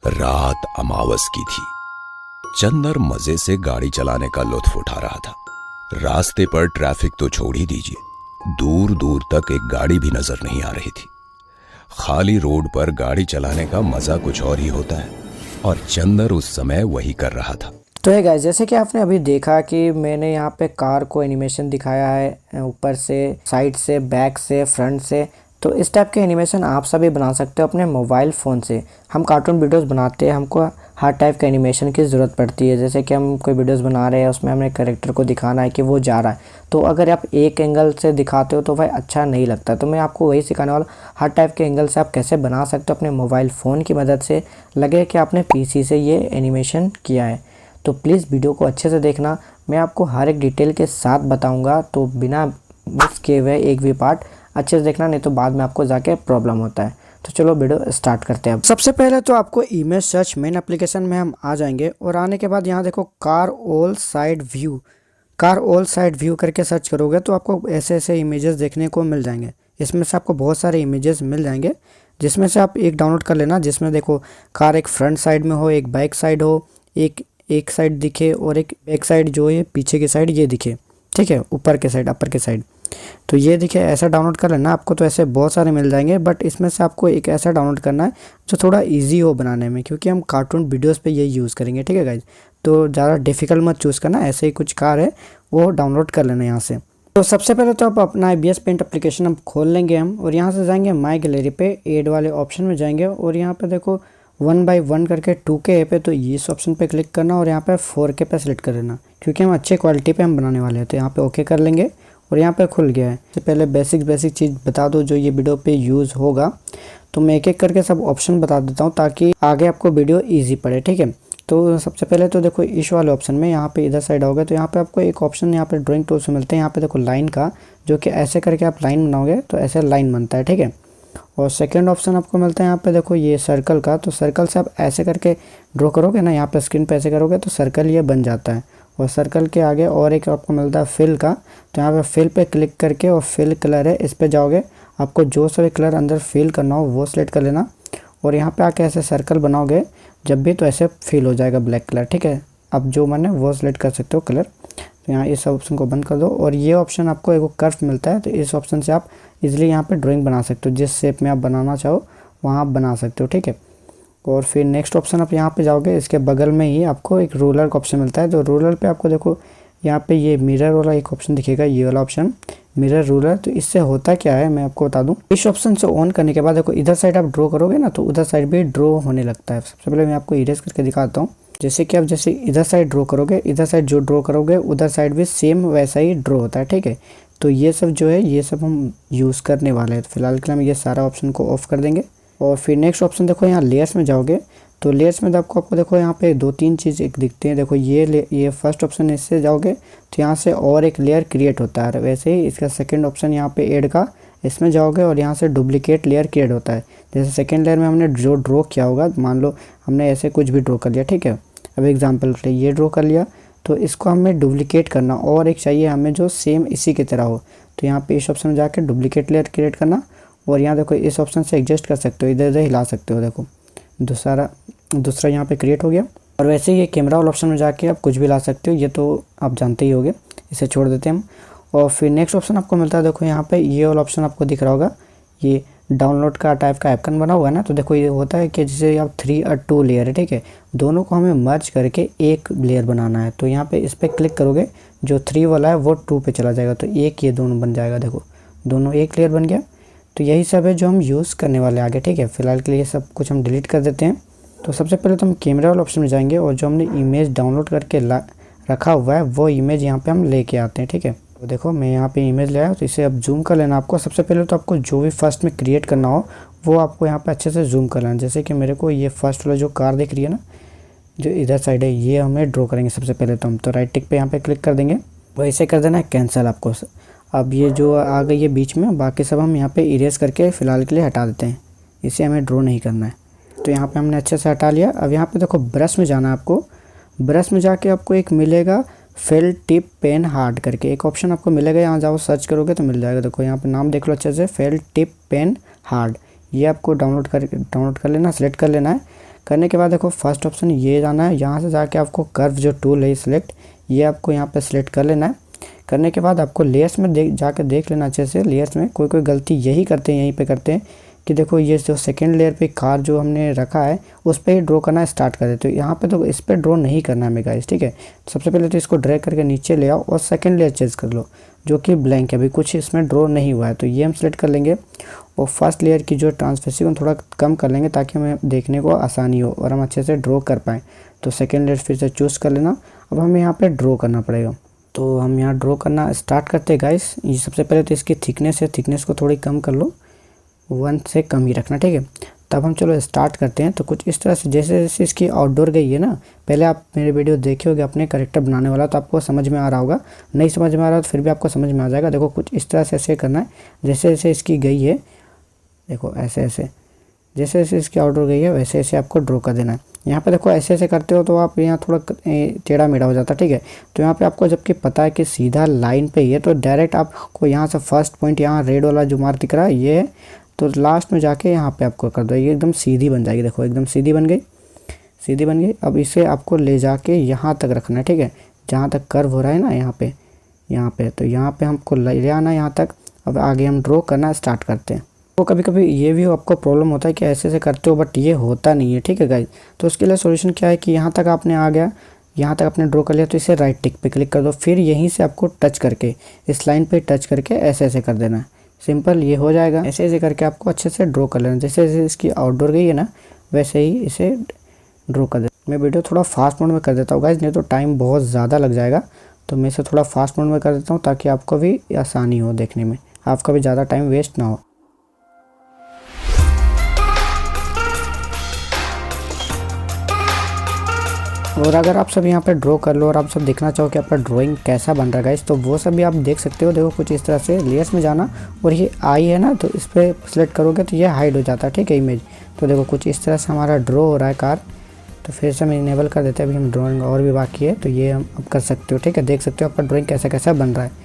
रात अमावस की थी। चंदर मजे से गाड़ी चलाने का लुत्फ उठा रहा था। रास्ते पर ट्रैफिक तो छोड़ ही दीजिए, दूर दूर तक एक गाड़ी भी नजर नहीं आ रही थी। खाली रोड पर गाड़ी चलाने का मजा कुछ और ही होता है और चंदर उस समय वही कर रहा था। तो है गाइस, जैसे कि आपने अभी देखा कि मैंने यहाँ पे कार को एनिमेशन दिखाया है, ऊपर से, साइड से, बैक से, फ्रंट से। तो इस टाइप के एनिमेशन आप सभी बना सकते हो अपने मोबाइल फ़ोन से। हम कार्टून वीडियोस बनाते हैं, हमको हर टाइप के एनिमेशन की ज़रूरत पड़ती है। जैसे कि हम कोई वीडियोस बना रहे हैं, उसमें हमें कैरेक्टर को दिखाना है कि वो जा रहा है, तो अगर आप एक एंगल से दिखाते हो तो भाई अच्छा नहीं लगता। तो मैं आपको वही सिखाने वाला, हर टाइप के एंगल से आप कैसे बना सकते हो अपने मोबाइल फ़ोन की मदद से, लगे कि आपने पीसी से ये एनिमेशन किया है। तो प्लीज़ वीडियो को अच्छे से देखना, मैं आपको हर एक डिटेल के साथ बताऊंगा, तो बिना मिस किए हुए एक भी पार्ट अच्छे से देखना, नहीं तो बाद में आपको जाके प्रॉब्लम होता है। तो चलो वीडियो स्टार्ट करते हैं। अब सबसे पहले तो आपको इमेज सर्च मेन एप्लीकेशन में हम आ जाएंगे और आने के बाद यहाँ देखो कार ऑल साइड व्यू करके सर्च करोगे तो आपको ऐसे ऐसे इमेजेस देखने को मिल जाएंगे। इसमें से आपको बहुत सारे इमेजेस मिल जाएंगे, जिसमें से आप एक डाउनलोड कर लेना, जिसमें देखो कार एक फ्रंट साइड में हो, एक बैक साइड हो, एक साइड दिखे और एक बैक साइड जो है पीछे की साइड ये दिखे, ठीक है, ऊपर के साइड, अपर के साइड, तो ये दिखे। ऐसा डाउनलोड कर लेना, आपको तो ऐसे बहुत सारे मिल जाएंगे, बट इसमें से आपको एक ऐसा डाउनलोड करना है जो थोड़ा इजी हो बनाने में, क्योंकि हम कार्टून वीडियोस पे ये यूज़ करेंगे, ठीक है गाइज। तो ज़्यादा डिफिकल्ट मत चूज़ करना, ऐसे ही कुछ कार है वो डाउनलोड कर लेना यहाँ से। तो सबसे पहले तो आप अपना IBS पेंट एप्लीकेशन हम खोल लेंगे हम, और यहाँ से जाएंगे माई गैलरी पे, एड वाले ऑप्शन में जाएंगे और यहाँ पे देखो 1:1 करके 2K पे, तो इस ऑप्शन पे क्लिक करना और यहाँ पे 4K पे सिलेक्ट कर लेना, क्योंकि हम अच्छे क्वालिटी पे हम बनाने वाले हैं। तो यहाँ पे ओके कर लेंगे और यहाँ पे खुल गया है। तो पहले बेसिक चीज़ बता दो जो ये वीडियो पे यूज़ होगा, तो मैं एक एक करके सब ऑप्शन बता देता हूँ ताकि आगे आपको वीडियो ईजी पड़े, ठीक है। तो सबसे पहले तो देखो इस वाले ऑप्शन में यहाँ पे इधर साइड आओगे तो यहाँ पे आपको एक ऑप्शन यहाँ पे ड्राइंग टूल्स मिलते हैं। यहाँ पे देखो लाइन का, जो कि ऐसे करके आप लाइन बनाओगे तो ऐसे लाइन बनता है, ठीक है। और सेकंड ऑप्शन आपको मिलता है यहाँ पे देखो ये सर्कल का, तो सर्कल से आप ऐसे करके ड्रॉ करोगे ना, यहाँ पे स्क्रीन पे ऐसे करोगे तो सर्कल ये बन जाता है। और सर्कल के आगे और एक आपको मिलता है फिल का, तो यहाँ पे फिल पे क्लिक करके और फिल कलर है इस पे जाओगे, आपको जो सा भी कलर अंदर फिल करना हो वो सिलेक्ट कर लेना और यहाँ पे आके ऐसे सर्कल बनाओगे जब भी, तो ऐसे फिल हो जाएगा ब्लैक कलर, ठीक है। अब जो मन है वो सिलेक्ट कर सकते हो कलर। तो यहाँ इस ऑप्शन को बंद कर दो और ये ऑप्शन आपको एक कर्व मिलता है, तो इस ऑप्शन से आप इजीली यहाँ पे ड्राइंग बना सकते हो, जिस शेप में आप बनाना चाहो वहाँ आप बना सकते हो, ठीक है। और फिर नेक्स्ट ऑप्शन आप यहाँ पे जाओगे, इसके बगल में ही आपको एक रूलर का ऑप्शन मिलता है। तो रूलर पे आपको देखो यहाँ पे ये मिरर वाला एक ऑप्शन दिखेगा, ये वाला ऑप्शन मिरर रूलर। तो इससे होता क्या है मैं आपको बता दूं, इस ऑप्शन से ऑन करने के बाद देखो इधर साइड आप ड्रॉ करोगे ना तो उधर साइड भी ड्रॉ होने लगता है। सबसे पहले मैं आपको इरेज करके दिखाता हूँ। जैसे कि आप जैसे इधर साइड ड्रॉ करोगे, इधर साइड जो ड्रॉ करोगे उधर साइड भी सेम वैसा ही ड्रॉ होता है, ठीक है। तो ये सब जो है ये सब हम यूज़ करने वाले हैं। तो फिलहाल के लिए हम ये सारा ऑप्शन को ऑफ कर देंगे। और फिर नेक्स्ट ऑप्शन देखो यहाँ लेयर्स में जाओगे, तो लेयर्स में आपको देखो यहाँ पे 2-3 चीज़ एक दिखती हैं। देखो ये फर्स्ट ऑप्शन है, इससे जाओगे तो यहाँ से और एक लेयर क्रिएट होता है। वैसे ही इसका सेकंड ऑप्शन यहाँ पे ऐड का, इसमें जाओगे और यहाँ से डुप्लीकेट लेयर क्रिएट होता है। जैसे सेकंड लेयर में हमने जो ड्रॉ किया होगा, मान लो हमने ऐसे कुछ भी ड्रॉ कर लिया, ठीक है। अब एग्जाम्पल के लिए ये ड्रॉ कर लिया, तो इसको हमें डुप्लीकेट करना और एक चाहिए हमें जो सेम इसी की तरह हो। तो यहाँ पे इस ऑप्शन में जाके डुप्लीकेट लेयर क्रिएट करना और यहाँ देखो इस ऑप्शन से एडजस्ट कर सकते हो, इधर उधर हिला सकते हो। देखो दूसरा यहाँ पे क्रिएट हो गया। और वैसे ही ये कैमरा वाला ऑप्शन में जाके आप कुछ भी ला सकते हो, ये तो आप जानते ही होगे, इसे छोड़ देते हैं हम। और फिर नेक्स्ट ऑप्शन आपको मिलता है, देखो यहाँ पे ये वाला ऑप्शन आपको दिख रहा होगा, ये डाउनलोड का टाइप का आइकन बना हुआ है ना। तो देखो ये होता है कि जैसे आप 3 और 2 लेयर है, ठीक है, दोनों को हमें मर्ज करके एक लेयर बनाना है। तो यहाँ पे इस पर क्लिक करोगे, जो 3 वाला है वो 2 पे चला जाएगा, तो एक ये दोनों बन जाएगा। देखो दोनों एक लेयर बन गया। तो यही सब है जो हम यूज़ करने वाले आगे, ठीक है। फिलहाल के लिए सब कुछ हम डिलीट कर देते हैं। तो सबसे पहले तो हम कैमरा वाला ऑप्शन में जाएंगे और जो हमने इमेज डाउनलोड करके रखा हुआ है वो इमेज यहाँ पे हम लेके आते हैं, ठीक है। तो देखो मैं यहाँ पे इमेज ले आया, तो इसे अब जूम कर लेना आपको। सबसे पहले तो आपको जो भी फर्स्ट में क्रिएट करना हो वो आपको यहाँ पे अच्छे से जूम कर लेना। जैसे कि मेरे को ये फर्स्ट वाला जो कार दिख रही है ना, जो इधर साइड है, ये हमें ड्रॉ करेंगे सबसे पहले। तो हम तो राइट टिक पे यहाँ पे क्लिक कर देंगे, वैसे कर देना है कैंसिल आपको। अब ये जो आ गई है बीच में, बाकी सब हम यहाँ पे इरेज करके फ़िलहाल के लिए हटा देते हैं, इसे हमें ड्रॉ नहीं करना है। तो यहाँ पे हमने अच्छे से हटा लिया। अब यहाँ पे देखो ब्रश में जाना है आपको। ब्रश में जाके आपको एक मिलेगा फेल टिप पेन हार्ड करके एक ऑप्शन आपको मिलेगा, यहाँ जाओ सर्च करोगे तो मिल जाएगा। देखो यहाँ पे नाम देख लो अच्छे से, फेल टिप पेन हार्ड। ये आपको डाउनलोड कर लेना, सेलेक्ट कर लेना है। करने के बाद देखो फर्स्ट ऑप्शन ये जाना है, यहाँ से जाके आपको कर्व जो टूल है सिलेक्ट, ये आपको यहाँ पे सिलेक्ट कर लेना है। करने के बाद आपको लेयर्स में जाके देख लेना अच्छे से। लेयर्स में कोई गलती यही करते हैं, यहीं पे करते हैं कि देखो ये जो सेकंड लेयर पे कार जो हमने रखा है उस पर ही ड्रॉ करना स्टार्ट कर देते हो। यहाँ पे तो इस पर ड्रॉ नहीं करना है गाइस, ठीक है। तो सबसे पहले तो इसको ड्रैग करके नीचे ले आओ और सेकंड लेयर चेंज कर लो जो कि ब्लैंक है, अभी कुछ इसमें ड्रॉ नहीं हुआ है। तो ये हम सिलेक्ट कर लेंगे और फर्स्ट लेयर की जो ट्रांसपेरेंसी को थोड़ा कम कर लेंगे ताकि हमें देखने को आसानी हो और हम अच्छे से ड्रॉ कर पाएँ। तो सेकेंड लेयर फिर से चूज़ कर लेना। अब हमें यहाँ पर ड्रॉ करना पड़ेगा, तो हम यहाँ ड्रॉ करना स्टार्ट करते हैं गाइस। ये सबसे पहले तो इसकी थिकनेस है, थिकनेस को थोड़ी कम कर लो, 1 से कम ही रखना, ठीक है। तब हम चलो स्टार्ट करते हैं। तो कुछ इस तरह से जैसे जैसे इसकी आउटडोर गई है ना, पहले आप मेरे वीडियो देखे होगे अपने करेक्टर बनाने वाला, तो आपको समझ में आ रहा होगा। नहीं समझ में आ रहा तो फिर भी आपको समझ में आ जाएगा। देखो कुछ इस तरह से ऐसे करना है, जैसे जैसे इसकी गई है देखो ऐसे ऐसे, जैसे जैसे इसकी आउटडोर गई है वैसे ऐसे आपको ड्रॉ कर देना है। यहाँ पे देखो ऐसे ऐसे करते हो तो आप यहाँ थोड़ा टेढ़ा मेढ़ा हो जाता है, ठीक है। तो यहाँ पे आपको जबकि पता है कि सीधा लाइन पे ही है, तो डायरेक्ट आपको यहाँ से फर्स्ट पॉइंट यहाँ रेड वाला जो मार्क दिख रहा है ये है, तो लास्ट में जाके यहाँ पे आपको कर दो, ये एकदम सीधी बन जाएगी। देखो एकदम सीधी बन गई, सीधी बन गई। अब इसे आपको ले जाके यहाँ तक रखना है, ठीक है, जहाँ तक कर्व हो रहा है ना यहाँ पे तो यहाँ पे हमको ले आना है यहाँ तक। अब आगे हम ड्रॉ करना स्टार्ट करते हैं। तो कभी कभी ये भी आपको प्रॉब्लम होता है कि ऐसे ऐसे करते हो बट ये होता नहीं है, ठीक है गाइस। तो उसके लिए सॉल्यूशन क्या है कि यहाँ तक आपने आ गया, यहाँ तक आपने ड्रॉ कर लिया, तो इसे राइट टिक पे क्लिक कर दो। फिर यहीं से आपको टच करके इस लाइन पे टच करके ऐसे ऐसे कर देना है। सिंपल, ये हो जाएगा। ऐसे ऐसे करके आपको अच्छे से ड्रॉ कर लेना। जैसे जैसे इसकी आउटडोर गई है ना वैसे ही इसे ड्रॉ कर दे। मैं वीडियो थोड़ा फास्ट मोड में कर देता हूँ गाइस, नहीं तो टाइम बहुत ज़्यादा लग जाएगा। तो मैं इसे थोड़ा फास्ट मोड में कर देता हूँ ताकि आपको भी आसानी हो देखने में, आपका भी ज़्यादा टाइम वेस्ट ना हो। और अगर आप सब यहाँ पे ड्रॉ कर लो और आप सब देखना चाहो कि आपका ड्राइंग कैसा बन रहा है गाइस, तो वो सब भी आप देख सकते हो। देखो कुछ इस तरह से लेयर्स में जाना और ये आई है ना, तो इस पर सिलेक्ट करोगे तो ये हाइड हो जाता है, ठीक है, इमेज। तो देखो कुछ इस तरह से हमारा ड्रॉ हो रहा है कार। तो फिर से हम इनेबल कर देते हैं, अभी हम ड्राइंग और भी बाकी है, तो ये हम अब कर सकते हो, ठीक है। देख सकते हो आपका ड्राइंग कैसा कैसा बन रहा है।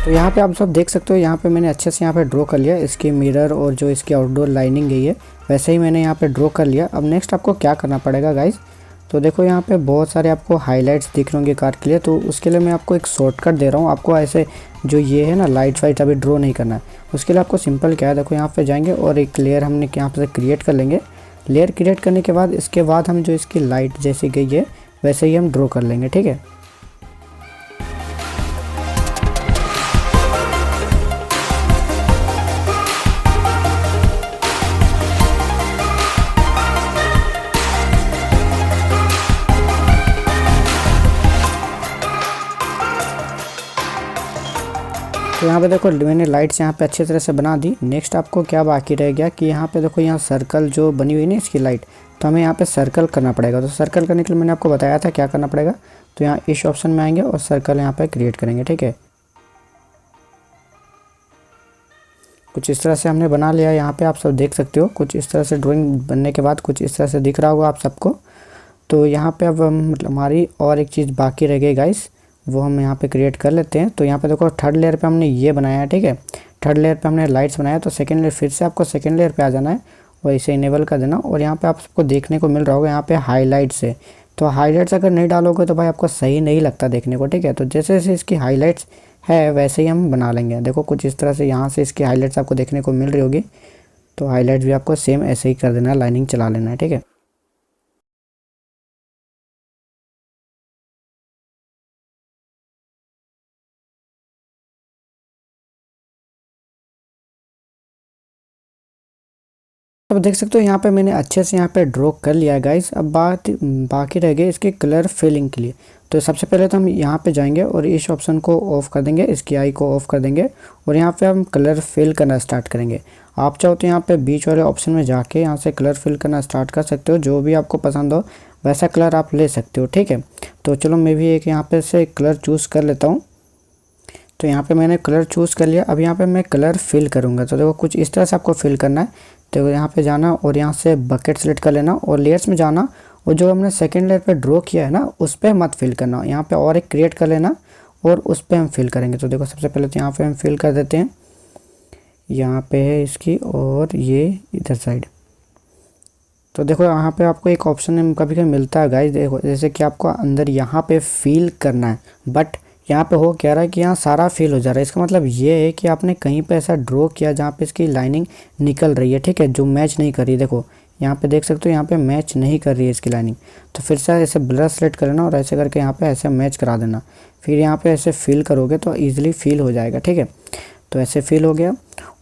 तो यहाँ पे आप सब देख सकते हो, यहाँ पे मैंने अच्छे से यहाँ पे ड्रॉ कर लिया इसकी मिरर और जो इसकी आउटडोर लाइनिंग गई है वैसे ही मैंने यहाँ पे ड्रॉ कर लिया। अब नेक्स्ट आपको क्या करना पड़ेगा गाइस, तो देखो यहाँ पे बहुत सारे आपको हाइलाइट्स दिख रहे होंगे कार के लिए। तो उसके लिए मैं आपको एक शॉर्टकट दे रहा हूँ। आपको ऐसे जो ये है ना लाइट वाइट अभी ड्रॉ नहीं करना है। उसके लिए आपको सिंपल क्या है, देखो यहाँ पे जाएंगे और एक लेयर हमने यहाँ पे क्रिएट कर लेंगे। लेयर क्रिएट करने के बाद इसके बाद हम जो इसकी लाइट जैसी गई है वैसे ही हम ड्रॉ कर लेंगे, ठीक है। तो यहाँ पे देखो मैंने लाइट्स यहाँ पे अच्छी तरह से बना दी। नेक्स्ट आपको क्या बाकी रह गया कि यहाँ पे देखो यहाँ सर्कल जो बनी हुई है ना इसकी लाइट, तो हमें यहाँ पे सर्कल करना पड़ेगा। तो सर्कल करने के लिए मैंने आपको बताया था क्या करना पड़ेगा। तो यहाँ इस ऑप्शन में आएंगे और सर्कल यहाँ पे क्रिएट करेंगे, ठीक है। कुछ इस तरह से हमने बना लिया। यहाँ पे आप सब देख सकते हो कुछ इस तरह से ड्राइंग बनने के बाद कुछ इस तरह से दिख रहा होगा आप सबको। तो यहाँ पे अब हमारी और एक चीज़ बाकी रह गई गाइस, वो हम यहाँ पे क्रिएट कर लेते हैं। तो यहाँ पे देखो थर्ड लेयर पे हमने ये बनाया है, ठीक है। थर्ड लेयर पे हमने लाइट्स बनाया, तो सेकंड लेयर फिर से आपको सेकंड लेयर पे आ जाना है और इसे इनेबल कर देना। और यहाँ पे आप सबको देखने को मिल रहा होगा यहाँ पे हाईलाइट्स है। तो हाईलाइट्स अगर नहीं डालोगे तो भाई आपको सही नहीं लगता देखने को, ठीक है। तो जैसे जैसे इसकी हाईलाइट्स है वैसे ही हम बना लेंगे। देखो कुछ इस तरह से यहाँ से इसकी हाईलाइट्स आपको देखने को मिल रही होगी। तो हाईलाइट्स भी आपको सेम ऐसे ही कर देना है, लाइनिंग चला लेना है, ठीक है। अब देख सकते हो यहाँ पे मैंने अच्छे से यहाँ पे ड्रॉ कर लिया है गाइस। अब बाकी रह गए इसके कलर फिलिंग के लिए। तो सबसे पहले तो हम यहाँ पे जाएंगे और इस ऑप्शन को ऑफ कर देंगे, इसकी आई को ऑफ कर देंगे और यहाँ पे हम कलर फिल करना स्टार्ट करेंगे। आप चाहो तो यहाँ पे बीच वाले ऑप्शन में जाके यहाँ से कलर फिल करना स्टार्ट कर सकते हो। जो भी आपको पसंद हो वैसा कलर आप ले सकते हो, ठीक है। तो चलो मैं भी एक यहाँ पे से कलर चूज़ कर लेता हूँ। तो यहाँ पे मैंने कलर चूज़ कर लिया। अब यहाँ पे मैं कलर फिल करूँगा। तो देखो कुछ इस तरह से आपको फिल करना है। तो यहाँ पे जाना और यहाँ से बकेट सेलेक्ट कर लेना और लेयर्स में जाना और जो हमने सेकंड लेयर पे ड्रॉ किया है ना उस पर मत फिल करना। यहाँ पे और एक क्रिएट कर लेना और उस पर हम फिल करेंगे। तो देखो सबसे पहले तो यहाँ पे हम फिल कर देते हैं, यहाँ पे है इसकी और ये इधर साइड। तो देखो यहाँ पे आपको एक ऑप्शन कभी कभी मिलता है गाइस, देखो जैसे कि आपको अंदर यहाँ पे फिल करना है, बट यहाँ पे हो क्या रहा है कि यहाँ सारा फिल हो जा रहा है। इसका मतलब ये है कि आपने कहीं पे ऐसा ड्रॉ किया जहाँ पे इसकी लाइनिंग निकल रही है, ठीक है, जो मैच नहीं कर रही है। देखो यहाँ पे देख सकते हो यहाँ पे मैच नहीं कर रही है इसकी लाइनिंग। तो फिर से ऐसे ब्लर सेलेक्ट कर लेना और ऐसे करके यहाँ पे ऐसे मैच करा देना। फिर यहाँ पे ऐसे फिल करोगे तो ईजिली फिल हो जाएगा, ठीक है। तो ऐसे फिल हो गया।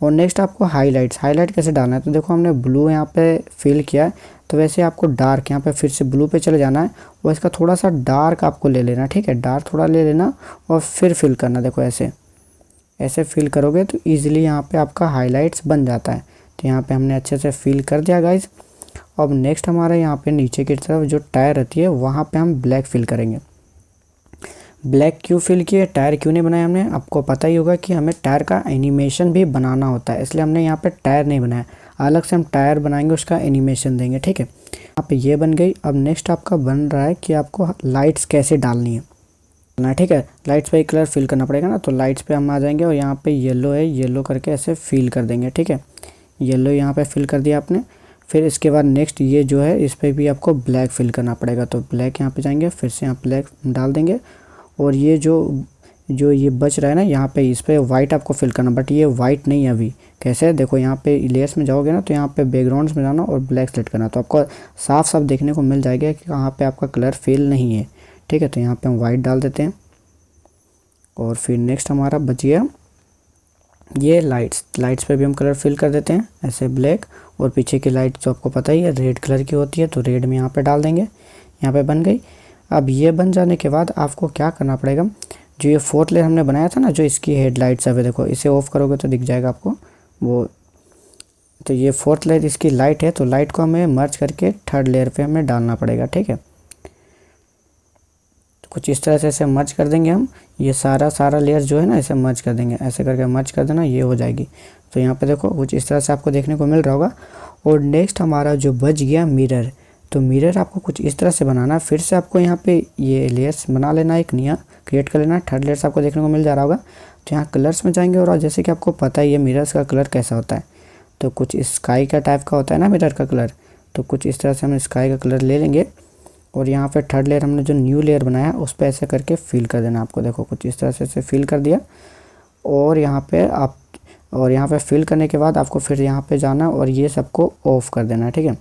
और नेक्स्ट आपको हाईलाइट कैसे डालना है। तो देखो हमने ब्लू यहाँ पे फिल किया है, तो वैसे आपको डार्क यहाँ पे फिर से ब्लू पे चले जाना है और इसका थोड़ा सा डार्क आपको ले लेना, ठीक है, डार्क थोड़ा ले लेना और फिर फिल करना। देखो ऐसे फिल करोगे तो ईजिली यहाँ पे आपका हाईलाइट्स बन जाता है। तो यहाँ पे हमने अच्छे से फिल कर दिया गाइज। अब नेक्स्ट हमारा यहाँ पे नीचे की तरफ जो टायर रहती है वहाँ पे हम ब्लैक फिल करेंगे। ब्लैक क्यों फिल किए, टायर क्यों नहीं बनाया हमने, आपको पता ही होगा कि हमें टायर का एनिमेशन भी बनाना होता है, इसलिए हमने यहाँ पे टायर नहीं बनाया। अलग से हम टायर बनाएंगे, उसका एनिमेशन देंगे, ठीक है। यहाँ पे ये बन गई। अब नेक्स्ट आपका बन रहा है कि आपको लाइट्स कैसे डालनी है, ठीक है। लाइट्स पे कलर फिल करना पड़ेगा ना, तो लाइट्स पे हम आ जाएंगे और यहाँ पे येलो है, येलो करके ऐसे फिल कर देंगे, ठीक है। येलो यहाँ पे फिल कर दिया आपने। फिर इसके बाद नेक्स्ट ये जो है इस पर भी आपको ब्लैक फिल करना पड़ेगा। तो ब्लैक यहाँ पे जाएंगे, फिर से यहाँ ब्लैक डाल देंगे और ये जो ये बच रहा है ना यहाँ पे इस पर वाइट आपको फिल करना, बट ये वाइट नहीं है अभी। कैसे, देखो यहाँ पे लेयर्स में जाओगे ना तो यहाँ पे बैकग्राउंड्स में जाना और ब्लैक सेलेक्ट करना, तो आपको साफ साफ देखने को मिल जाएगा कि कहाँ पे आपका कलर फिल नहीं है, ठीक है। तो यहाँ पे हम वाइट डाल देते हैं और फिर नेक्स्ट हमारा बच गया ये लाइट्स पे भी हम कलर फिल कर देते हैं ऐसे ब्लैक। और पीछे की लाइट जो आपको पता ही है रेड कलर की होती है, तो रेड में यहाँ पे डाल देंगे। यहाँ पे बन गई। अब ये बन जाने के बाद आपको क्या करना पड़ेगा, जो ये फोर्थ लेयर हमने बनाया था ना, जो इसकी हेडलाइट्स है, देखो इसे ऑफ करोगे तो दिख जाएगा आपको वो। तो ये फोर्थ लेयर इसकी लाइट है, तो लाइट को हमें मर्ज करके थर्ड लेयर पे हमें डालना पड़ेगा, ठीक है। तो कुछ इस तरह से ऐसे मर्ज कर देंगे हम, ये सारा लेयर जो है ना ऐसे मर्ज कर देंगे, ऐसे करके मर्ज कर देना, ये हो जाएगी। तो यहाँ पे देखो कुछ इस तरह से आपको देखने को मिल रहा होगा। और नेक्स्ट हमारा जो बच गया मिरर, तो मिरर आपको कुछ इस तरह से बनाना है। फिर से आपको यहाँ पे ये लेयर्स बना लेना, एक नया क्रिएट कर लेना, थर्ड लेयर्स आपको देखने को मिल जा रहा होगा। तो यहाँ कलर्स में जाएंगे और जैसे कि आपको पता है ये मिरर्स का कलर कैसा होता है, तो कुछ स्काई का टाइप का होता है ना मिरर का कलर, तो कुछ इस तरह से हम स्काई का कलर ले लेंगे और यहाँ पे थर्ड लेयर हमने जो न्यू लेयर बनाया उस पर ऐसे करके फिल कर देना आपको। देखो कुछ इस तरह से ऐसे फिल कर दिया और यहाँ पे फिल करने के बाद आपको फिर यहाँ पे जाना और ये सबको ऑफ कर देना है, ठीक है।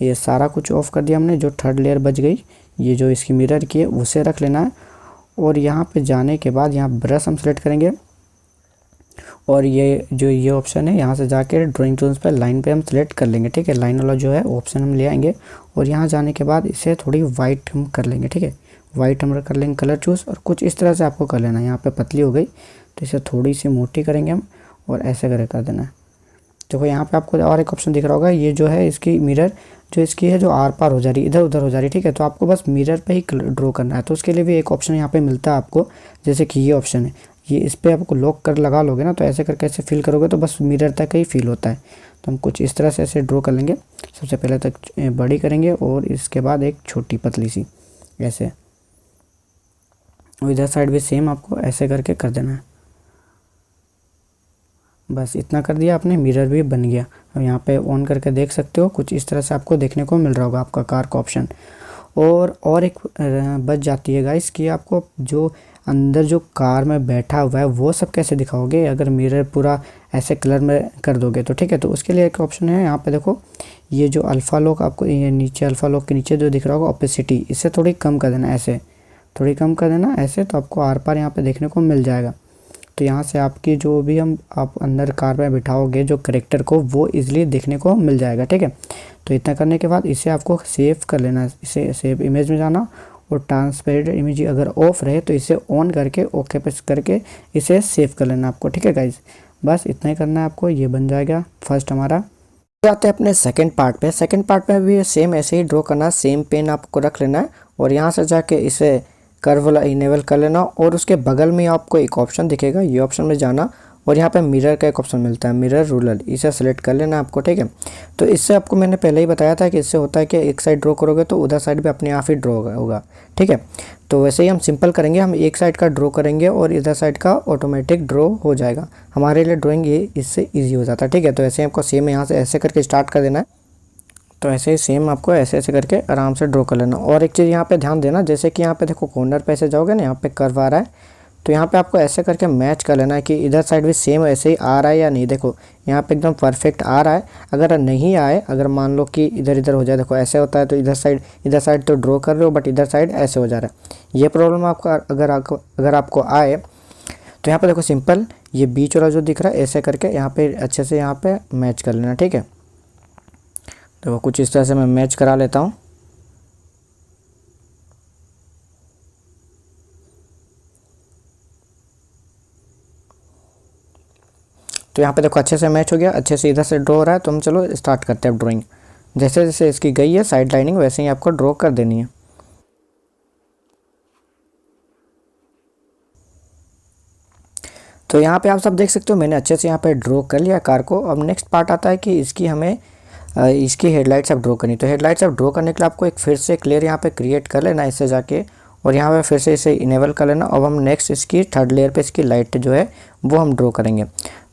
ये सारा कुछ ऑफ कर दिया हमने। जो थर्ड लेयर बच गई ये जो इसकी मिरर की है उसे रख लेना है। और यहाँ पे जाने के बाद यहाँ ब्रश हम सेलेक्ट करेंगे और ये ऑप्शन है, यहाँ से जाके ड्राइंग टूल्स पर लाइन पे हम सेलेक्ट कर लेंगे, ठीक है। लाइन वाला जो है ऑप्शन हम ले आएंगे और यहाँ जाने के बाद इसे थोड़ी वाइट हम कर लेंगे, ठीक है। वाइट हम कर लेंगे कलर चूज़ और कुछ इस तरह से आपको कर लेना है। यहाँ पे पतली हो गई तो इसे थोड़ी सी मोटी करेंगे हम और ऐसे कर देना है। देखो यहाँ पे आपको और एक ऑप्शन दिख रहा होगा, ये जो है इसकी मिरर जो इसकी है जो आर पार हो जा रही है, इधर उधर हो जा रही है, ठीक है। तो आपको बस मिरर पे ही ड्रॉ करना है, तो उसके लिए भी एक ऑप्शन यहाँ पे मिलता है आपको, जैसे कि ये ऑप्शन है, ये इस पर आपको लॉक कर लगा लोगे ना, तो ऐसे करके ऐसे फिल करोगे तो बस मिरर तक ही फिल होता है। तो हम कुछ इस तरह से ऐसे ड्रॉ कर लेंगे। सबसे पहले तक बड़ी करेंगे और इसके बाद एक छोटी पतली सी ऐसे, और इधर साइड भी सेम आपको ऐसे करके कर देना है। बस इतना कर दिया आपने, मिरर भी बन गया। अब यहाँ पे ऑन करके देख सकते हो, कुछ इस तरह से आपको देखने को मिल रहा होगा आपका कार का ऑप्शन। और एक बच जाती है गाइस कि आपको जो अंदर जो कार में बैठा हुआ है वो सब कैसे दिखाओगे अगर मिरर पूरा ऐसे कलर में कर दोगे तो, ठीक है। तो उसके लिए एक ऑप्शन है, यहाँ पे देखो ये जो अल्फ़ा लॉक आपको ये नीचे अल्फ़ा लॉक के नीचे जो दिख रहा होगा ऑपेसिटी, इसे थोड़ी कम कर देना, ऐसे थोड़ी कम कर देना ऐसे, तो आपको आर पार यहाँ पे देखने को मिल जाएगा। तो यहाँ से आपकी जो भी आप अंदर कार में बिठाओगे जो करेक्टर को वो इजीली देखने को मिल जाएगा, ठीक है। तो इतना करने के बाद इसे आपको सेव कर लेना, इसे सेव इमेज में जाना और ट्रांसपेरेंट इमेज अगर ऑफ रहे तो इसे ऑन करके ओके पे करके इसे सेव कर लेना आपको, ठीक है गाइज। बस इतना ही करना है आपको, ये बन जाएगा फर्स्ट हमारा। जाते हैं अपने सेकंड पार्ट पे। सेकंड पार्ट में भी सेम ऐसे ही ड्रॉ करना है, सेम पेन आपको रख लेना है और यहाँ से जाके इसे कर्व वाला इनेबल कर लेना और उसके बगल में आपको एक ऑप्शन दिखेगा, ये ऑप्शन में जाना और यहाँ पे मिरर का एक ऑप्शन मिलता है, मिरर रूलर, इसे सेलेक्ट कर लेना आपको, ठीक है। तो इससे आपको मैंने पहले ही बताया था कि इससे होता है कि एक साइड ड्रॉ करोगे तो उधर साइड भी अपने आप ही ड्रॉ होगा, ठीक है। तो वैसे ही हम सिंपल करेंगे, हम एक साइड का ड्रॉ करेंगे और इधर साइड का ऑटोमेटिक ड्रॉ हो जाएगा। हमारे लिए ड्राइंग ये इससे ईजी हो जाता है, ठीक है। तो ऐसे आपको सेम यहाँ से ऐसे करके स्टार्ट कर देना है। तो ऐसे ही सेम आपको ऐसे ऐसे करके आराम से ड्रॉ कर लेना। और एक चीज़ यहाँ पे ध्यान देना, जैसे कि यहाँ पे देखो कॉर्नर पे ऐसे जाओगे ना, यहाँ पे कर्व आ रहा है, तो यहाँ पे आपको ऐसे करके मैच कर लेना है कि इधर साइड भी सेम ऐसे ही आ रहा है या नहीं। देखो यहाँ पे एकदम परफेक्ट आ रहा है। अगर नहीं आए, अगर मान लो कि इधर इधर हो जाए, देखो ऐसे होता है तो इधर साइड तो ड्रॉ कर रहे हो बट इधर साइड ऐसे हो जा रहा है। ये प्रॉब्लम आपका अगर आपको आए तो यहाँ पे देखो सिंपल ये बीच वाला जो दिख रहा है ऐसे करके यहाँ पे अच्छे से यहाँ पे मैच कर लेना, ठीक है। देखो कुछ इस तरह से मैं मैच करा लेता हूँ। तो यहाँ पे देखो अच्छे से मैच हो गया, अच्छे से इधर से ड्रॉ हो रहा है। तो हम चलो स्टार्ट करते हैं अब ड्राइंग। जैसे जैसे इसकी गई है साइड लाइनिंग वैसे ही आपको ड्रॉ कर देनी है। तो यहाँ पे आप सब देख सकते हो मैंने अच्छे से यहाँ पे ड्रॉ कर लिया कार को। अब नेक्स्ट पार्ट आता है कि इसकी हमें इसकी हेडलाइट्स अब ड्रॉ करनी। तो हेडलाइट्स अब ड्रॉ करने के लिए आपको एक फिर से क्लियर यहाँ पे क्रिएट कर लेना इससे जाके, और यहाँ पे फिर से इसे इनेबल कर लेना। अब हम नेक्स्ट इसकी थर्ड लेयर पे इसकी लाइट जो है वो हम ड्रॉ करेंगे।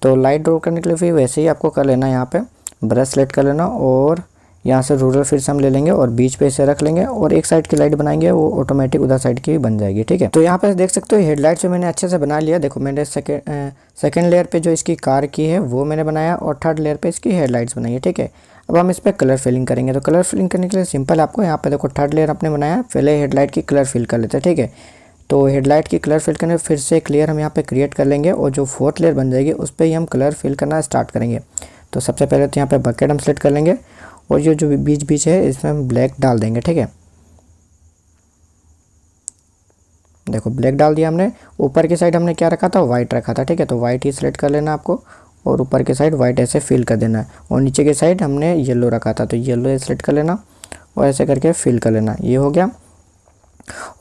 तो लाइट ड्रॉ करने के लिए फिर वैसे ही आपको कर लेना, यहाँ पे ब्रश सेलेक्ट कर लेना और यहाँ से रूलर फिर से हम ले लेंगे और बीच पे इसे रख लेंगे और एक साइड की लाइट बनाएंगे, वो ऑटोमेटिक उधर साइड की भी बन जाएगी, ठीक है। तो यहाँ पे देख सकते हो हेडलाइट जो मैंने अच्छे से बना लिया। देखो मैंने सेकेंड लेयर पे जो इसकी कार की है वो मैंने बनाया और थर्ड लेयर पे इसकी हेडलाइट्स बनाई है, ठीक है। अब हम इस पर कलर फिलिंग करेंगे। तो कलर फिलिंग करने के लिए सिंपल आपको यहाँ पे देखो थर्ड लेयर आपने बनाया, पहले हेडलाइट की कलर फिल कर लेते हैं, ठीक है। तो हेडलाइट की कलर फिल करने फिर से एक लेयर हम यहाँ पे क्रिएट कर लेंगे और जो फोर्थ लेयर बन जाएगी उस पर ही हम कलर फिल करना स्टार्ट करेंगे। तो सबसे पहले तो यहाँ पे बकेट हम सेलेक्ट कर लेंगे और ये जो बीच बीच है इसमें हम ब्लैक डाल देंगे, ठीक है। देखो ब्लैक डाल दिया हमने। ऊपर की साइड हमने क्या रखा था, वाइट रखा था, ठीक है। तो वाइट ही सिलेक्ट कर लेना आपको और ऊपर की साइड वाइट ऐसे फिल कर देना है। और नीचे की साइड हमने येलो रखा था तो येलो सेलेक्ट कर लेना और ऐसे करके फिल कर लेना। ये हो गया।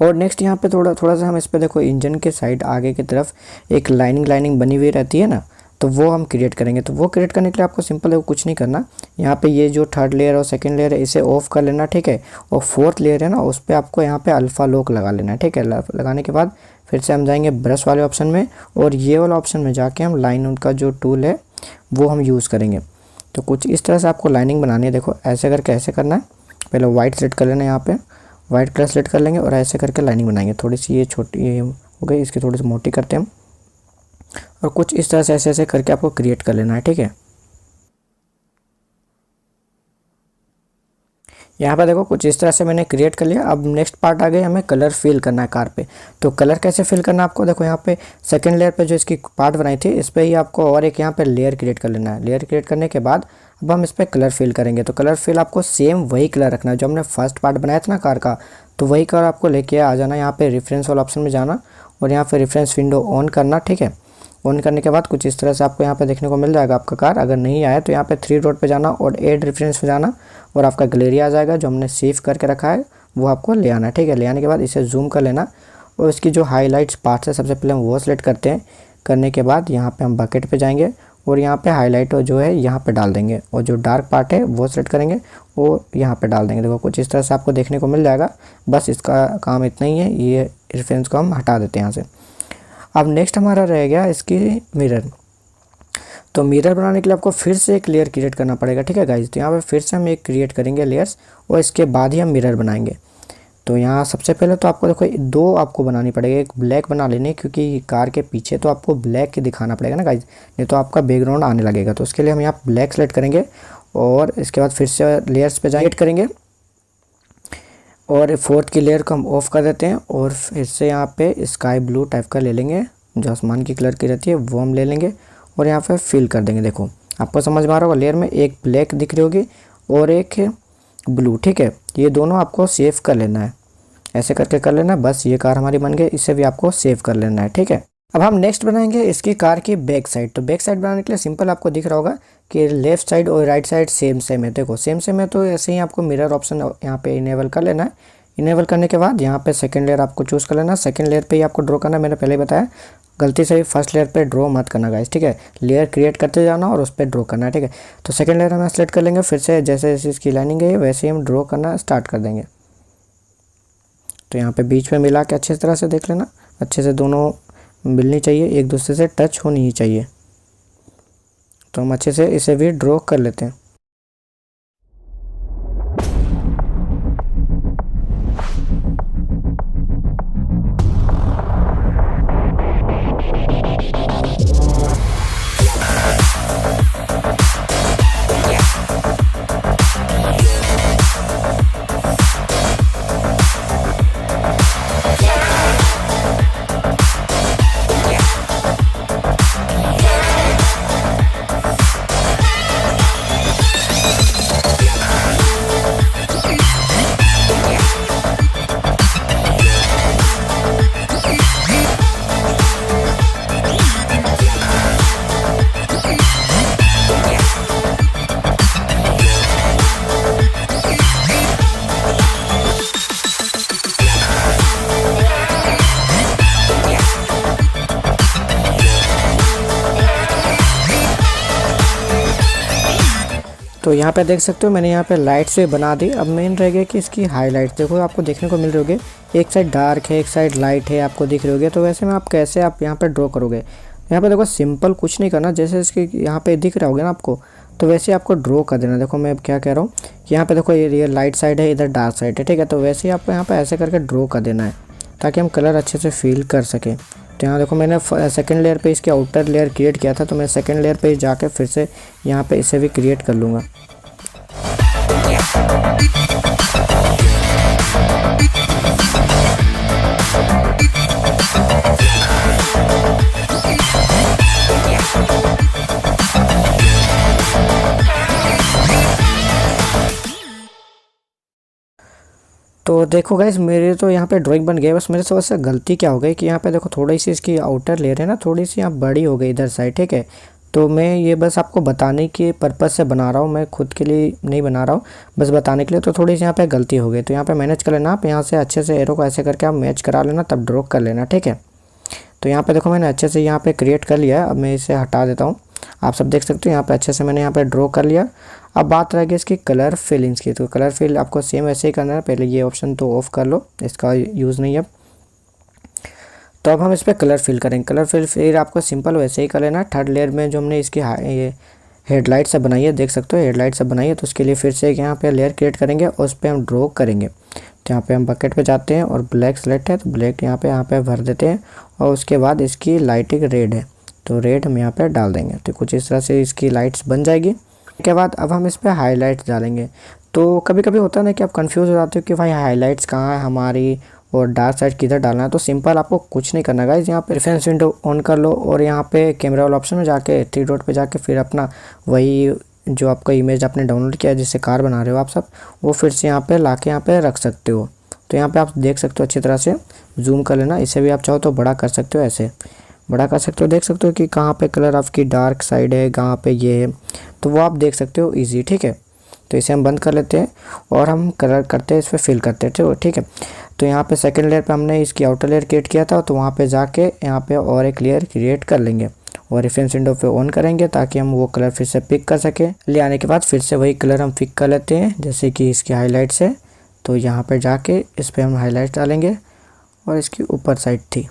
और नेक्स्ट यहाँ पे थोड़ा सा हम इस पे देखो इंजन के साइड आगे की तरफ एक लाइनिंग बनी हुई रहती है ना, तो वो हम क्रिएट करेंगे। तो वो क्रिएट करने के लिए आपको सिंपल है कुछ नहीं करना, यहाँ पे ये जो थर्ड लेयर और सेकंड लेयर है इसे ऑफ कर लेना, ठीक है। और फोर्थ लेयर है ना उस पर आपको यहाँ पे अल्फा लॉक लगा लेना है, ठीक है। लगाने के बाद फिर से हम जाएंगे ब्रश वाले ऑप्शन में और ये वाला ऑप्शन में जाके हम लाइन उनका जो टूल है वो हम यूज़ करेंगे। तो कुछ इस तरह से आपको लाइनिंग बनानी है। देखो ऐसे करके ऐसे करना है, पहले वाइट सेलेक्ट कर लेना है, यहाँ पे वाइट कलर सेलेक्ट कर लेंगे और ऐसे करके लाइनिंग बनाएंगे। थोड़ी सी ये छोटी ये हो गई, इसकी थोड़ी सी मोटी करते हैं हम और कुछ इस तरह से ऐसे ऐसे करके आपको क्रिएट कर लेना है, ठीक है। यहाँ पे देखो कुछ इस तरह से मैंने क्रिएट कर लिया। अब नेक्स्ट पार्ट आ गया, हमें कलर फिल करना है कार पे। तो कलर कैसे फिल करना है आपको, देखो यहाँ पे सेकंड लेयर पे जो इसकी पार्ट बनाई थी इस पर ही आपको और एक यहाँ पे लेयर क्रिएट कर लेना है। लेयर क्रिएट करने के बाद अब हम इस पर कलर फिल करेंगे। तो कलर फिल आपको सेम वही कलर रखना है जो हमने फर्स्ट पार्ट बनाया था ना कार का, तो वही कलर आपको लेके आ जाना। यहाँ पे रेफरेंस वाला ऑप्शन में जाना और यहाँ पे रेफरेंस विंडो ऑन करना, ठीक है। ऑन करने के बाद कुछ इस तरह से आपको यहाँ पे देखने को मिल जाएगा आपका कार। अगर नहीं आया तो यहाँ पे 3 डॉट पे जाना और ऐड रेफरेंस पे जाना और आपका गैलरी आ जाएगा। जो हमने सेव करके रखा है वो आपको ले आना है, ठीक है। ले आने के बाद इसे जूम कर लेना और इसकी जो हाईलाइट्स पार्ट्स है सबसे पहले हम वो सेलेक्ट करते हैं। करने के बाद यहाँ पे हम बकेट पे जाएंगे और यहाँ पे हाईलाइट जो है यहाँ पे डाल देंगे और जो डार्क पार्ट है वो सेलेक्ट करेंगे वो यहाँ पे डाल देंगे। देखो कुछ इस तरह से आपको देखने को मिल जाएगा। बस इसका काम इतना ही है, ये रेफरेंस को हम हटा देते हैं यहाँ से। अब नेक्स्ट हमारा रह गया इसकी मिरर। तो मिरर बनाने के लिए आपको फिर से एक लेयर क्रिएट करना पड़ेगा, ठीक है गाइज। तो यहाँ पे फिर से हम एक क्रिएट करेंगे लेयर्स और इसके बाद ही हम मिरर बनाएंगे। तो यहाँ सबसे पहले तो आपको देखो 2 आपको बनानी पड़ेगी। एक ब्लैक बना लेनी क्योंकि कार के पीछे तो आपको ब्लैक ही दिखाना पड़ेगा ना गाइज, नहीं तो आपका बैकग्राउंड आने लगेगा। तो उसके लिए हम यहाँ ब्लैक सेलेक्ट करेंगे और इसके बाद फिर से लेयर्स पे जाएंगे करेंगे और फोर्थ की लेयर को हम ऑफ कर देते हैं और फिर से यहाँ पे स्काई ब्लू टाइप का ले लेंगे, जो आसमान की कलर की रहती है वो हम ले लेंगे और यहाँ पे फिल कर देंगे। देखो आपको समझ में आ रहा होगा, लेयर में एक ब्लैक दिख रही होगी और एक ब्लू, ठीक है। ये दोनों आपको सेव कर लेना है, ऐसे करके कर लेना। बस ये कार हमारी बन गई, इसे भी आपको सेव कर लेना है, ठीक है। अब हम नेक्स्ट बनाएंगे इसकी कार की बैक साइड। तो बैक साइड बनाने के लिए सिंपल आपको दिख रहा होगा कि लेफ्ट साइड और राइट साइड सेम है। देखो सेम है तो ऐसे ही आपको मिरर ऑप्शन यहाँ पे इनेबल कर लेना है। इनेबल करने के बाद यहाँ पे सेकंड लेयर आपको चूज़ कर लेना। सेकंड लेयर पे ही आपको ड्रॉ करना है, मैंने पहले ही बताया। गलती से भी फर्स्ट लेयर पे ड्रॉ मत करना गाइस, ठीक है। लेयर क्रिएट करते जाना और उस पर ड्रॉ करना है, ठीक है। तो सेकंड लेयर हम सेलेक्ट कर लेंगे, फिर से जैसे जैसे इसकी लाइनिंग है वैसे ही हम ड्रॉ करना स्टार्ट कर देंगे। तो यहाँ पे बीच में मिला के अच्छी तरह से देख लेना, अच्छे से दोनों मिलनी चाहिए, एक दूसरे से टच होनी ही चाहिए। तो हम अच्छे से इसे भी ड्रॉ कर लेते हैं। तो यहाँ पे देख सकते हो मैंने यहाँ पे लाइट से बना दी। अब मेन रह गया कि इसकी हाईलाइट देखो, आपको देखने को मिल रही होगी, एक साइड डार्क है एक साइड लाइट है, आपको दिख रही होगी। तो वैसे में आप कैसे आप यहाँ पे ड्रॉ करोगे, यहाँ पे देखो सिंपल कुछ नहीं करना, जैसे इसके यहाँ पे दिख रहा होगा ना आपको, तो वैसे आपको ड्रॉ कर देना। देखो मैं अब क्या कह रहा हूँ, यहाँ पे देखो ये लाइट साइड है, इधर डार्क साइड है, ठीक है। तो वैसे ही आपको यहाँ पे ऐसे करके ड्रॉ कर देना है ताकि हम कलर अच्छे से फील कर सकें। तो यहाँ देखो मैंने सेकंड लेयर पे इसके आउटर लेयर क्रिएट किया था, तो मैं सेकंड लेयर पे जाके फिर से यहाँ पे इसे भी क्रिएट कर लूँगा। तो देखो गाइस मेरे तो यहाँ पे ड्राइंग बन गई, बस मेरे से वैसे गलती क्या हो गई कि यहाँ पे देखो थोड़ी सी इसकी आउटर लेयर है ना, थोड़ी सी यहाँ बड़ी हो गई इधर साइड, ठीक है। तो मैं ये बस आपको बताने के पर्पज़ से बना रहा हूँ, मैं खुद के लिए नहीं बना रहा हूँ, बस बताने के लिए। तो थोड़ी सी यहाँ पे गलती हो गई, तो यहाँ पे मैनेज कर लेना आप, यहाँ से अच्छे से एरो को ऐसे करके आप मैच करा लेना, तब ड्रॉ कर लेना, ठीक है। तो यहाँ पे देखो मैंने अच्छे से यहाँ पे क्रिएट कर लिया है। अब मैं इसे हटा देता हूँ, आप सब देख सकते हो यहाँ पे अच्छे से मैंने यहाँ पे ड्रॉ कर लिया। अब बात रह गई इसकी कलर फिलिंग्स की। तो कलर फिल आपको सेम वैसे ही करना है, पहले ये ऑप्शन तो ऑफ कर लो, इसका यूज़ नहीं है। तो अब हम इस पर कलर फिल करेंगे। कलर फिल फिर आपको सिंपल वैसे ही कर लेना। थर्ड लेयर में जो हमने इसकी ये हेडलाइट से बनाई है, देख सकते हो हेडलाइट से बनाई है, तो उसके लिए फिर से एक यहाँ पे लेयर क्रिएट करेंगे और उस पर हम ड्रॉ करेंगे। तो यहाँ पे हम बकेट पे जाते हैं और ब्लैक सेलेक्ट है, तो ब्लैक यहाँ पे भर देते हैं और उसके बाद इसकी लाइटिंग रेड है, तो रेड हम यहाँ पे डाल देंगे। तो कुछ इस तरह से इसकी लाइट्स बन जाएगी। उसके बाद अब हम इस पर हाईलाइट्स डालेंगे। तो कभी कभी होता है ना कि आप कंफ्यूज हो जाते हो कि भाई हाईलाइट्स कहाँ है हमारी और डार्क साइड किधर डालना है। तो सिंपल आपको कुछ नहीं करना गाइस, यहाँ पे रेफरेंस विंडो ऑन कर लो और यहाँ पे कैमरा वाला ऑप्शन में जाके 3 डॉट पे जाके फिर अपना वही जो आपका इमेज आपने डाउनलोड किया है जिससे कार बना रहे हो आप सब, वो फिर से यहाँ पे लाके यहाँ पे रख सकते हो। तो यहाँ पे आप देख सकते हो अच्छी तरह से जूम कर लेना, इसे भी आप चाहो तो बड़ा कर सकते हो, ऐसे बड़ा कर सकते हो। देख सकते हो कि कहाँ पे कलर आपकी डार्क साइड है, कहाँ पे ये है, तो वो आप देख सकते हो ईजी, ठीक है। तो इसे हम बंद कर लेते हैं और हम कलर करते हैं, इस पर फिल करते हैं, ठीक है। तो यहाँ पे सेकंड लेयर पे हमने इसकी आउटर लेयर क्रिएट किया था, तो वहाँ पे जाके यहाँ पे और एक लेयर क्रिएट कर लेंगे और रेफरेंस विंडो पे ऑन करेंगे ताकि हम वो कलर फिर से पिक कर सके। ले आने के बाद फिर से वही कलर हम पिक कर लेते हैं जैसे कि इसकी हाईलाइट्स है, तो यहाँ पे जाके इस पर हम हाईलाइट डालेंगे और इसकी ऊपर साइड थी।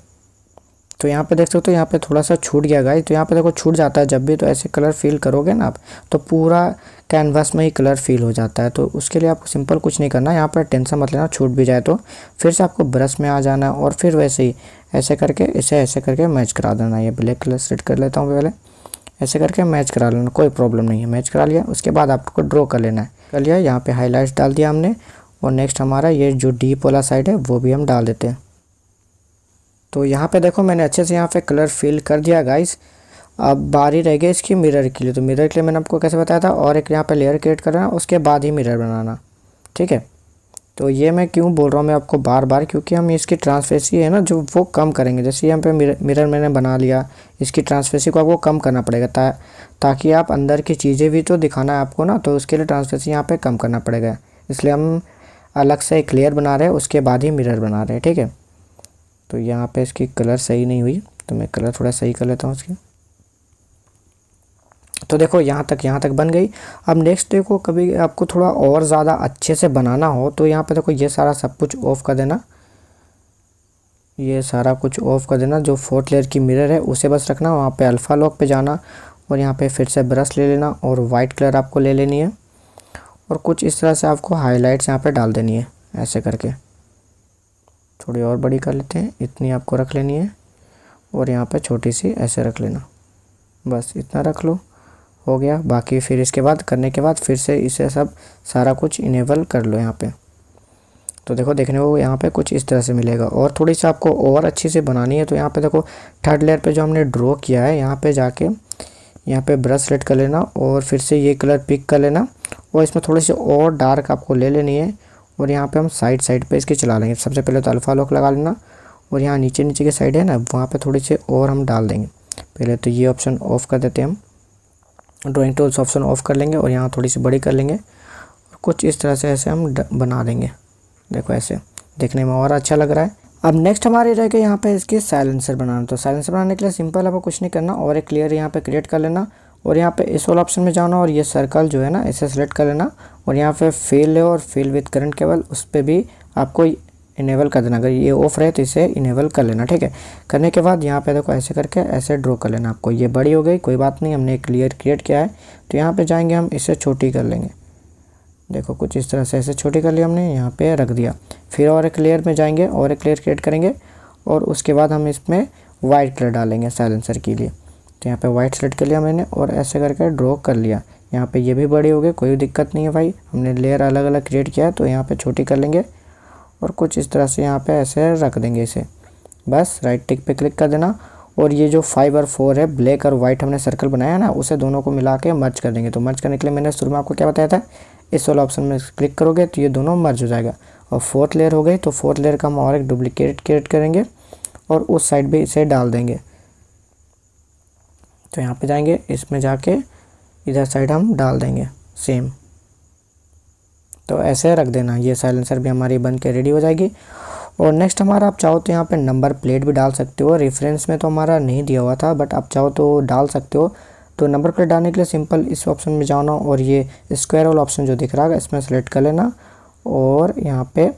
तो यहाँ पे देख सकते हो यहाँ पे थोड़ा सा छूट गया गाइस। तो यहाँ पे देखो छूट जाता है जब भी, तो ऐसे कलर फिल करोगे ना आप तो पूरा कैनवास में ही कलर फिल हो जाता है। तो उसके लिए आपको सिंपल कुछ नहीं करना, यहाँ पर टेंशन मत लेना, छूट भी जाए तो फिर से आपको ब्रश में आ जाना और फिर वैसे ही ऐसे करके इसे ऐसे करके मैच करा देना। ये ब्लैक कलर सेट कर लेता हूँ पहले, ऐसे करके मैच करा लेना, कोई प्रॉब्लम नहीं है। मैच करा लिया, उसके बाद आपको ड्रॉ कर लेना है। कर लिया, यहाँ पे हाईलाइट्स डाल दिया हमने और नेक्स्ट हमारा ये जो डीप वाला साइड है वो भी हम डाल देते हैं। तो यहाँ पे देखो मैंने अच्छे से यहाँ पे कलर फिल कर दिया गाइस। अब बारी रह गई इसकी मिरर के लिए। तो मिरर के लिए मैंने आपको कैसे बताया था, और एक यहाँ पे लेयर क्रिएट करना, उसके बाद ही मिरर बनाना, ठीक है। तो ये मैं क्यों बोल रहा हूँ मैं आपको बार बार, क्योंकि हम इसकी ट्रांसपेरेंसी है ना जो वो कम करेंगे। जैसे यहाँ पे मिरर मैंने बना लिया, इसकी ट्रांसपेरेंसी को आपको कम करना पड़ेगा ताकि आप अंदर की चीज़ें भी तो दिखाना है आपको ना, तो उसके लिए ट्रांसपेरेंसी यहाँ पे कम करना पड़ेगा। इसलिए हम अलग से एक लेयर बना रहे हैं, उसके बाद ही मिरर बना रहे हैं, ठीक है। तो यहाँ पे इसकी कलर सही नहीं हुई, तो मैं कलर थोड़ा सही कर लेता हूँ इसकी। तो देखो यहाँ तक बन गई। अब नेक्स्ट देखो, कभी आपको थोड़ा और ज़्यादा अच्छे से बनाना हो तो यहाँ पे देखो ये सारा सब कुछ ऑफ कर देना, ये सारा कुछ ऑफ कर देना। जो 4th लेयर की मिरर है उसे बस रखना, वहाँ पे अल्फ़ा लॉक पे जाना और यहाँ पे फिर से ब्रश ले लेना और वाइट कलर आपको ले लेनी है और कुछ इस तरह से आपको हाइलाइट्स यहाँ पे डाल देनी है, ऐसे करके। थोड़ी और बड़ी कर लेते हैं, इतनी आपको रख लेनी है और यहाँ पे छोटी सी ऐसे रख लेना, बस इतना रख लो, हो गया। बाकी फिर इसके बाद करने के बाद फिर से इसे सब सारा कुछ इनेबल कर लो यहाँ पे। तो देखो देखने को यहाँ पे कुछ इस तरह से मिलेगा। और थोड़ी सी आपको और अच्छी से बनानी है तो यहाँ पे देखो 3rd लेयर पे जो हमने ड्रॉ किया है, यहाँ पे जाके यहाँ पे ब्रश सेलेक्ट कर लेना और फिर से ये कलर पिक कर लेना और इसमें थोड़ी सी और डार्क आपको ले लेनी है और यहाँ पे हम साइड पे इसके चला लेंगे। सबसे पहले तो अल्फ़ा लॉक लगा लेना और यहाँ नीचे की साइड है ना, वहाँ पे थोड़ी सी और हम डाल देंगे। पहले तो ये ऑप्शन ऑफ़ कर देते हैं, हम ड्राइंग टूल्स ऑप्शन ऑफ़ कर लेंगे और यहाँ थोड़ी सी बड़ी कर लेंगे और कुछ इस तरह से ऐसे हम बना देंगे। देखो ऐसे देखने में और अच्छा लग रहा है। अब नेक्स्ट हमारे रह गए यहाँ पे इसके साइलेंसर बनाना। तो साइलेंसर बनाने के लिए सिंपल आपको कुछ नहीं करना और एक लेयर यहाँ पे क्रिएट कर लेना और यहाँ पे इस वाला ऑप्शन में जाना और ये सर्कल जो है ना इसे सेलेक्ट कर लेना और यहाँ पे फिल है और फिल विद करंट केबल, उस पर भी आपको इनेबल कर देना। अगर ये ऑफ रहे तो इसे इनेबल कर लेना, ठीक है। करने के बाद यहाँ पे देखो ऐसे करके ऐसे ड्रॉ कर लेना आपको। ये बड़ी हो गई, कोई बात नहीं, हमने एक लेयर क्रिएट किया है तो यहाँ पे जाएंगे हम इसे छोटी कर लेंगे। देखो कुछ इस तरह से ऐसे छोटी कर लिया हमने, यहाँ पे रख दिया। फिर और एक लेयर में जाएंगे और एक लेयर क्रिएट करेंगे और उसके बाद हम इसमें वाइट कलर डालेंगे साइलेंसर के लिए। तो यहाँ पे वाइट सेलेक्ट कर लिया मैंने और ऐसे करके ड्रॉ कर लिया। यहाँ पे ये भी बड़ी हो गई, कोई दिक्कत नहीं है भाई, हमने लेयर अलग अलग क्रिएट किया है तो यहाँ पे छोटी कर लेंगे और कुछ इस तरह से यहाँ पे ऐसे रख देंगे इसे। बस राइट टिक पे क्लिक कर देना और ये जो 5 और 4 है, ब्लैक और वाइट हमने सर्कल बनाया ना, उसे दोनों को मिला के मर्ज कर देंगे। तो मर्ज करने के लिए मैंने शुरू में आपको क्या बताया था, इस वाला ऑप्शन में क्लिक करोगे तो ये दोनों मर्ज हो जाएगा। और 4th लेयर हो गई तो 4th लेयर का हम और एक डुप्लीकेट क्रिएट करेंगे और उस साइड भी इसे डाल देंगे। तो यहाँ पे जाएंगे, इसमें जाके इधर साइड हम डाल देंगे सेम। तो ऐसे रख देना, ये साइलेंसर भी हमारी बन के रेडी हो जाएगी। और नेक्स्ट हमारा आप चाहो तो यहाँ पे नंबर प्लेट भी डाल सकते हो। रेफरेंस में तो हमारा नहीं दिया हुआ था बट आप चाहो तो डाल सकते हो। तो नंबर प्लेट डालने के लिए सिंपल इस ऑप्शन में जाना और ये स्क्वायर वाला ऑप्शन जो दिख रहा है इसमें सेलेक्ट कर लेना और यहाँ पे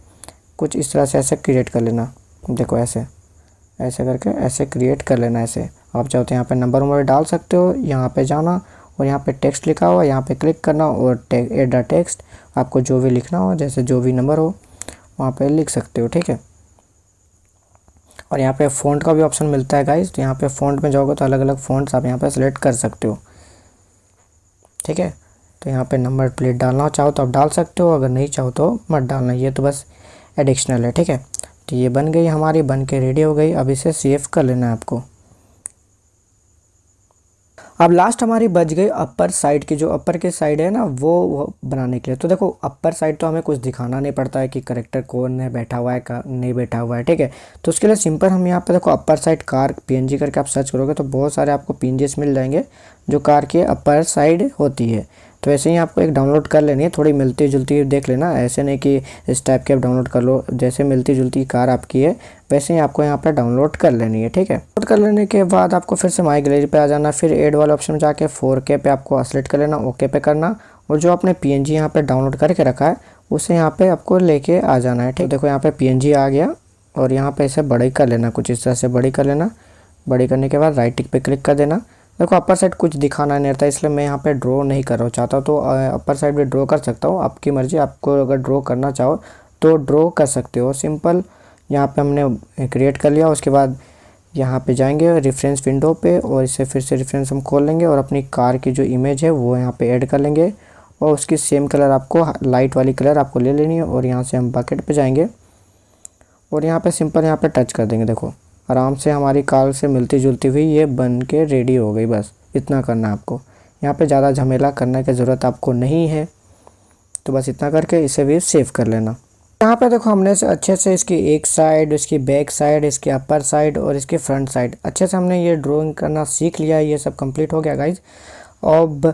कुछ इस तरह से ऐसे क्रिएट कर लेना। देखो ऐसे ऐसे करके ऐसे क्रिएट कर लेना। ऐसे आप चाहो तो यहाँ पे नंबर वंबर डाल सकते हो। यहाँ पे जाना और यहाँ पे टेक्स्ट लिखा हुआ, यहाँ पे क्लिक करना और एड द टेक्स्ट, आपको जो भी लिखना हो, जैसे जो भी नंबर हो वहाँ पे लिख सकते हो, ठीक है। और यहाँ पे फ़ॉन्ट का भी ऑप्शन मिलता है गाइस, तो यहाँ पे फ़ॉन्ट में जाओगे तो अलग अलग फ़ॉन्ट्स आप यहाँ पे सेलेक्ट कर सकते हो, ठीक है। तो यहाँ पे नंबर प्लेट डालना चाहो तो आप डाल सकते हो, अगर नहीं चाहो तो मत डालना, ये तो बस एडिशनल है, ठीक है। तो ये बन गई हमारी, बन के रेडी हो गई। अब इसे सेव कर लेना है आपको। अब लास्ट हमारी बच गई अपर साइड की, जो अपर के साइड है ना वो बनाने के लिए। तो देखो अपर साइड तो हमें कुछ दिखाना नहीं पड़ता है कि करेक्टर कौन है, बैठा हुआ है का नहीं बैठा हुआ है, ठीक है। तो उसके लिए सिंपल हम यहाँ पे देखो अपर साइड कार पीएनजी करके आप सर्च करोगे तो बहुत सारे आपको पीएनजीस मिल जाएंगे जो कार के अपर साइड होती है। तो ऐसे ही आपको एक डाउनलोड कर लेनी है, थोड़ी मिलती जुलती देख लेना, ऐसे नहीं कि इस टाइप के आप डाउनलोड कर लो। जैसे मिलती जुलती कार आपकी है वैसे ही आपको यहाँ पे डाउनलोड कर लेनी है, ठीक है। डाउनलोड कर लेने के बाद आपको फिर से माई गैलरी पे आ जाना, फिर ऐड वाले ऑप्शन में जाके 4K पे आपको सेलेक्ट कर लेना, ओके पे करना और जो आपने पीएनजी यहाँ पे डाउनलोड करके रखा है उसे यहाँ पे आपको लेके आ जाना है, ठीक। देखो यहाँ पे पीएनजी आ गया और यहाँ पे इसे बड़ी कर लेना, कुछ इस तरह से बड़ी कर लेना। बड़ी करने के बाद राइट टिक पे क्लिक कर देना। देखो अपर साइड कुछ दिखाना नहीं रहता, इसलिए मैं यहाँ पे ड्रॉ नहीं कर रहा हूँ। चाहता तो अपर साइड भी ड्रॉ कर सकता हूँ, आपकी मर्जी, आपको अगर ड्रॉ करना चाहो तो ड्रॉ कर सकते हो। सिंपल यहाँ पे हमने क्रिएट कर लिया, उसके बाद यहाँ पे जाएंगे रेफरेंस विंडो पे और इसे फिर से रेफरेंस हम खोल लेंगे और अपनी कार की जो इमेज है वो यहाँ पे ऐड कर लेंगे और उसकी सेम कलर आपको लाइट वाली कलर आपको ले लेनी है और यहाँ से हम बकेट पे जाएंगे और यहाँ पे सिंपल यहाँ पे टच कर देंगे। देखो आराम से हमारी कार से मिलती जुलती हुई ये बन के रेडी हो गई। बस इतना करना है आपको, यहाँ पे ज़्यादा झमेला करने की ज़रूरत आपको नहीं है। तो बस इतना करके इसे भी सेव कर लेना। यहाँ पे देखो हमने से अच्छे से इसकी एक साइड, इसकी बैक साइड, इसकी अपर साइड और इसकी फ्रंट साइड अच्छे से हमने ये ड्राइंग करना सीख लिया है। ये सब कंप्लीट हो गया गाइज। अब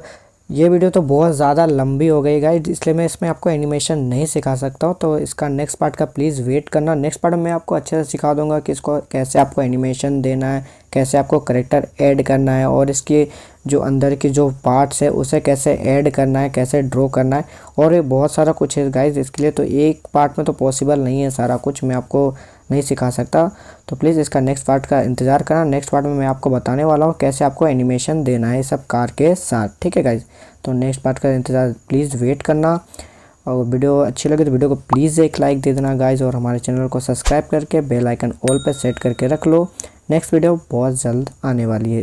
ये वीडियो तो बहुत ज़्यादा लंबी हो गई गाइस, इसलिए मैं इसमें आपको एनिमेशन नहीं सिखा सकता हूँ। तो इसका नेक्स्ट पार्ट का प्लीज़ वेट करना। नेक्स्ट पार्ट में मैं आपको अच्छे से सिखा दूंगा कि इसको कैसे आपको एनिमेशन देना है, कैसे आपको करेक्टर ऐड करना है, और इसके जो अंदर की जो पार्ट्स है उसे कैसे ऐड करना है, कैसे ड्रॉ करना है, और ये बहुत सारा कुछ है गाइस। इसके लिए तो एक पार्ट में तो पॉसिबल नहीं है, सारा कुछ मैं आपको नहीं सिखा सकता। तो प्लीज़ इसका नेक्स्ट पार्ट का इंतज़ार करना। नेक्स्ट पार्ट में मैं आपको बताने वाला हूँ कैसे आपको एनिमेशन देना है सब कार के साथ, ठीक है गाइस। तो नेक्स्ट पार्ट का इंतज़ार प्लीज़ वेट करना। और वीडियो अच्छी लगे तो वीडियो को प्लीज़ एक लाइक दे देना गाइस, और हमारे चैनल को सब्सक्राइब करके बेल आइकन ऑल पे सेट करके रख लो। नेक्स्ट वीडियो बहुत जल्द आने वाली है।